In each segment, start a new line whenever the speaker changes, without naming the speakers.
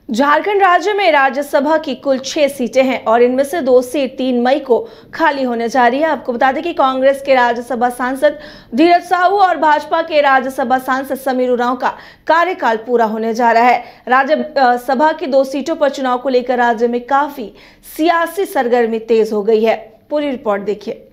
झारखंड राज्य में राज्यसभा की कुल 6 सीटें हैं और इनमें से 2 सीट 3 मई को खाली होने जा रही है। आपको बता दें कि कांग्रेस के राज्यसभा सांसद धीरज साहू और भाजपा के राज्यसभा सांसद समीर उरांव का कार्यकाल पूरा होने जा रहा है। राज्यसभा की 2 सीटों पर चुनाव को लेकर राज्य में काफी सियासी सरगर्मी तेज हो गई है। पूरी रिपोर्ट देखिए।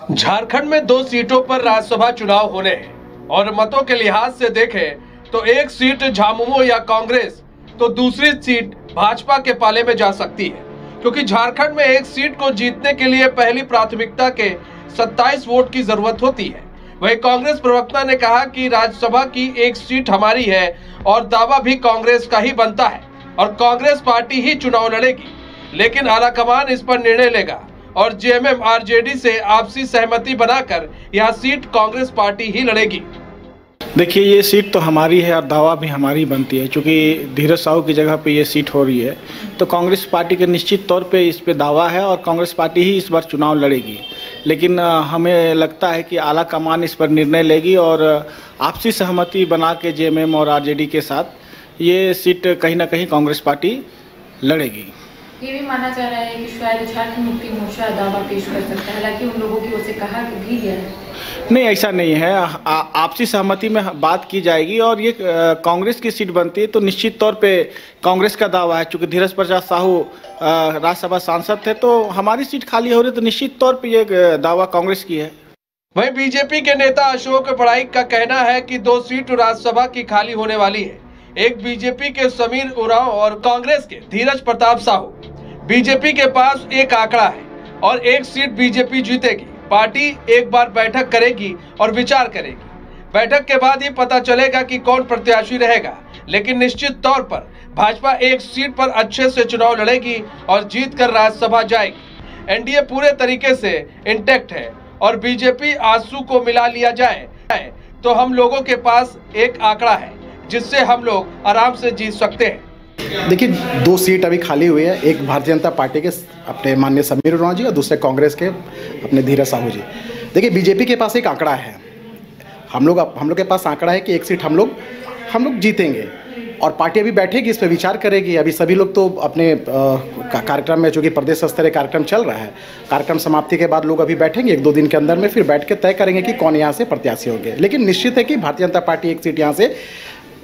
झारखंड में 2 सीटों पर राज्यसभा चुनाव होने हैं और मतों के लिहाज से देखें तो एक सीट झामुमो या कांग्रेस तो दूसरी सीट भाजपा के पाले में जा सकती है, क्योंकि झारखंड में एक सीट को जीतने के लिए पहली प्राथमिकता के 27 वोट की जरूरत होती है। वहीं कांग्रेस प्रवक्ता ने कहा कि राज्यसभा की एक सीट हमारी है और दावा भी कांग्रेस का ही बनता है और कांग्रेस पार्टी ही चुनाव लड़ेगी, लेकिन आलाकमान इस पर निर्णय लेगा और जेएमएम आरजेडी से आपसी सहमति बनाकर यह सीट कांग्रेस पार्टी ही लड़ेगी।
देखिए, ये सीट तो हमारी है और दावा भी हमारी बनती है, क्योंकि धीरज साहू की जगह पे ये सीट हो रही है तो कांग्रेस पार्टी के निश्चित तौर पे इस पे दावा है और कांग्रेस पार्टी ही इस बार चुनाव लड़ेगी। लेकिन हमें लगता है कि आला कमान इस पर निर्णय लेगी और आपसी सहमति बना के जेएमएम और आरजेडी के साथ ये सीट कहीं ना कहीं कांग्रेस पार्टी लड़ेगी।
ये भी माना जा रहा है कि शायद झारखंड मुक्ति मोर्चा दावा पेश कर सकता है, हालांकि उन लोगों की ओर से कहा भी गया है।
नहीं, ऐसा नहीं है। आपसी सहमति में बात की जाएगी और ये कांग्रेस की सीट बनती है तो निश्चित तौर पे कांग्रेस का दावा है। चूंकि धीरज प्रसाद साहू राज्यसभा सांसद थे तो हमारी सीट खाली हो रही तो निश्चित तौर पे ये दावा कांग्रेस की है।
वहीं बीजेपी के नेता अशोक पढ़ाई का कहना है कि 2 सीट राज्यसभा की खाली होने वाली है, एक बीजेपी के समीर उरांव और कांग्रेस के धीरज प्रताप साहू। बीजेपी के पास एक आंकड़ा है और एक सीट बीजेपी जीतेगी। पार्टी एक बार बैठक करेगी और विचार करेगी। बैठक के बाद ही पता चलेगा कि कौन प्रत्याशी रहेगा, लेकिन निश्चित तौर पर भाजपा एक सीट पर अच्छे से चुनाव लड़ेगी और जीतकर राज्यसभा जाएगी। एनडीए पूरे तरीके से इंटैक्ट है और बीजेपी आजसू को मिला लिया जाए तो हम लोगों के पास एक आंकड़ा है जिससे हम लोग आराम से जीत सकते हैं।
देखिए, 2 सीट अभी खाली हुई है, एक भारतीय जनता पार्टी के अपने माननीय समीर उरांव जी और दूसरे कांग्रेस के अपने धीरज साहू जी। देखिए, बीजेपी के पास एक आंकड़ा है, हम लोग के पास आंकड़ा है कि एक सीट हम लोग जीतेंगे और पार्टी अभी बैठेगी, इस पर विचार करेगी। अभी सभी लोग तो अपने कार्यक्रम में, चूँकि प्रदेश स्तरीय कार्यक्रम चल रहा है, कार्यक्रम समाप्ति के बाद लोग अभी बैठेंगे 1-2 दिन के अंदर में, फिर बैठ के तय करेंगे कि कौन यहाँ से प्रत्याशी होंगे। लेकिन निश्चित है कि भारतीय जनता पार्टी एक सीट यहाँ से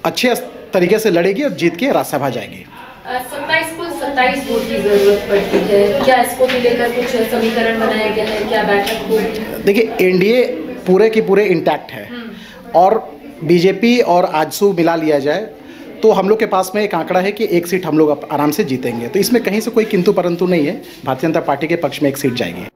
अच्छे तरीके से लड़ेगी और जीत के राज्यसभा जाएगी।
27 वोट की जरूरत पड़ती है, क्या इसको भी लेकर कुछ समीकरण बनाया गया है, क्या बैठक होगी?
देखिए, एनडीए पूरे की पूरे इंटैक्ट है और बीजेपी और आजसू मिला लिया जाए तो हम लोग के पास में एक आंकड़ा है कि एक सीट हम लोग आराम से जीतेंगे। तो इसमें कहीं से कोई किंतु परंतु नहीं है, भारतीय जनता पार्टी के पक्ष में एक सीट जाएगी।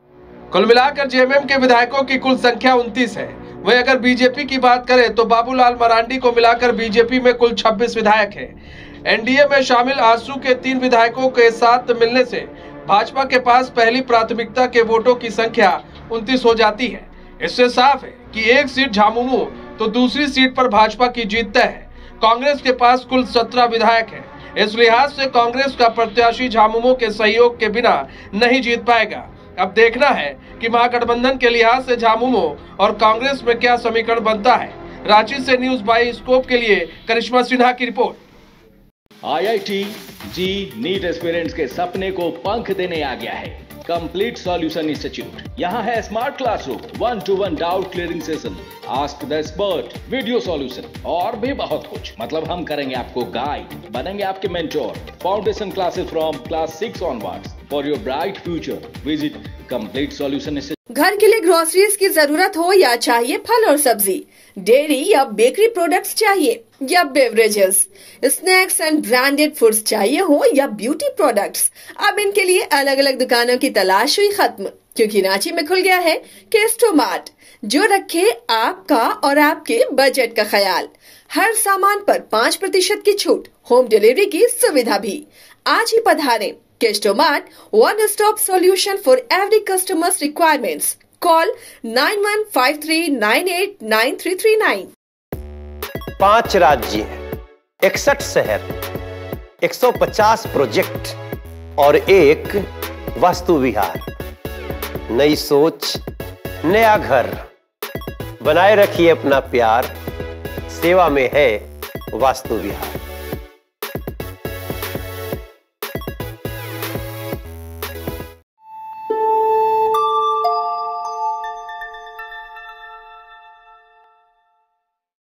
कुल मिलाकर जेएमएम के विधायकों की कुल संख्या 29 है। वहीं अगर बीजेपी की बात करें तो बाबूलाल मरांडी को मिलाकर बीजेपी में कुल 26 विधायक हैं। एनडीए में शामिल आजसू के 3 विधायकों के साथ मिलने से भाजपा के पास पहली प्राथमिकता के वोटों की संख्या 29 हो जाती है। इससे साफ है कि एक सीट झामुमो तो दूसरी सीट पर भाजपा की जीत तय है। कांग्रेस के पास कुल 17 विधायक हैं। इस लिहाज से कांग्रेस का प्रत्याशी झामुमो के सहयोग के बिना नहीं जीत पाएगा। अब देखना है कि महागठबंधन के लिहाज से झामुमो और कांग्रेस में क्या समीकरण बनता है। रांची से न्यूज बाइस्कोप के लिए करिश्मा सिन्हा की report.
IIT JEE NEET aspirants के सपने को पंख देने आ गया है कंप्लीट सॉल्यूशन इंस्टीट्यूट। यहाँ है smart classroom, 1-to-1 doubt clearing session, ask the expert, video solution और भी बहुत कुछ। मतलब हम करेंगे आपको गाइड, बनेंगे आपके mentor. Foundation classes from class 6 onwards for your bright future. Visit complete solution institute.
घर के लिए ग्रोसरीज की जरूरत हो या चाहिए फल और सब्जी, डेयरी या बेकरी प्रोडक्ट्स चाहिए या beverages, snacks and branded foods चाहिए हो या ब्यूटी प्रोडक्ट्स, अब इनके लिए अलग अलग दुकानों की तलाश हुई खत्म, क्योंकि रांची में खुल गया है केस्टो मार्ट, जो रखे आपका और आपके बजट का ख्याल। हर सामान पर 5% की छूट, होम डिलीवरी की सुविधा भी। आज ही पधारें। Kesto mart, one stop solution for every customer's requirements. Call 9153989339।
5 राज्य, 61 शहर, 150 प्रोजेक्ट और एक वास्तु विहार। नई सोच, नया घर। बनाए रखिए अपना प्यार, सेवा में है वास्तु विहार।